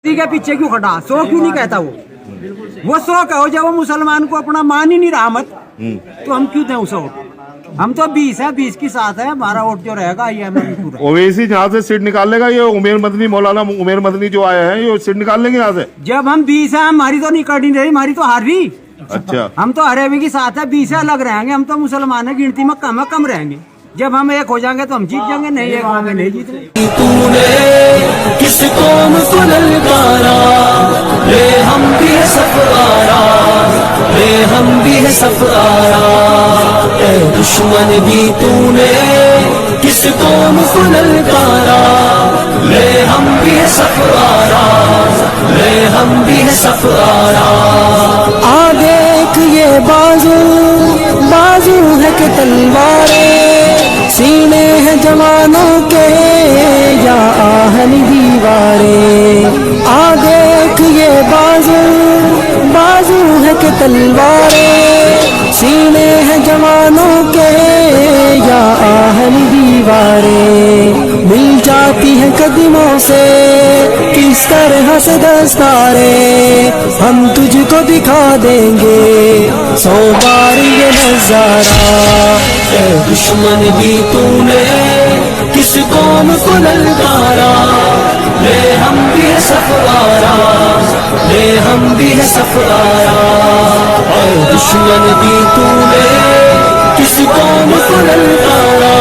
के पीछे क्यों खड़ा, सो क्यों नहीं कहता वो सो कहो। जब वो मुसलमान को अपना मान ही नहीं रहा मत, तो हम क्यों दें उसे वोट? हम तो 20 है, 20 की साथ है, हमारा वोट जो रहेगा ये हमें पूरा। ओवैसी जहाँ से सीट निकाल लेगा, ये उमेर मदनी, मौलाना उमेर मदनी जो आए हैं, ये सीट निकाल लेंगे यहाँ से। जब हम 20 है, हमारी तो नहीं कटी रही, हमारी तो हार भी। अच्छा, हम तो हरेबी की साथ है, 20 अलग रहेंगे। हम तो मुसलमान है, गिनती में कम रहेंगे। जब हम एक हो जाएंगे तो हम जीत जाएंगे, नहीं एक होंगे नहीं जीतेंगे। तूने किस कौम को ललकारा, रे हम भी है सफारा, रे हम भी है सफारा। ए दुश्मन भी तूने किस कौम को ललकारा, रे हम भी है सफारा, रे हम भी है सफारा। आ देख ये बाजू बाजू है कि तलवारें, सीने हैं जवानों के या आहन दीवारें। आ देख ये बाजू बाजू है कि तलवारें, सीने हैं जवानों के या आहन दीवारें। मिल जाती है कदमों से किस तरह से दस्तारें, हम तुझको दिखा देंगे 100 बार ये नजारा। ए दुश्मन भी तूने किस कौम को ललकारा, ले हम भी है सफारा, ले हम भी है सफारा। ए दुश्मन भी तूने किस कौम को ललकारा।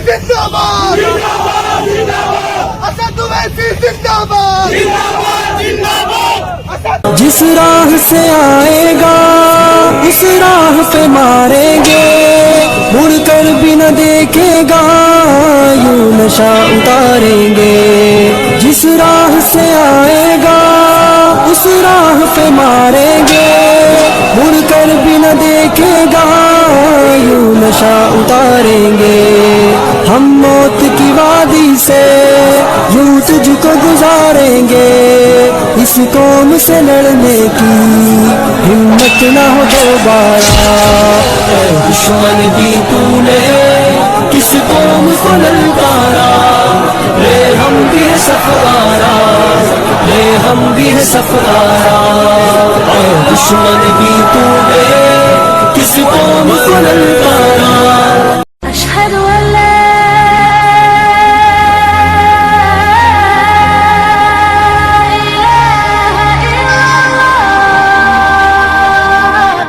जिंदाबाद जिंदाबाद जिंदाबाद असद ओवैसी जिंदाबाद जिंदाबाद जिंदाबाद। जिस राह से आएगा उस राह पे मारेंगे, मुड़ कर भी न देखेगा यूं नशा उतारेंगे। जिस राह से आएगा उस राह पे मारेंगे, मुड़ कर भी न देखेगा यूं नशा उतारेंगे। हम मौत की वादी से यूं तुझको गुजारेंगे, इस कौम से लड़ने की हिम्मत न हो दोबारा। दुश्मन भी तूने किस कौम को ललकारा, रे हम भी है सफारा, रे हम भी है सफारा। दुश्मन भी तूने किस कौम को ललकारा।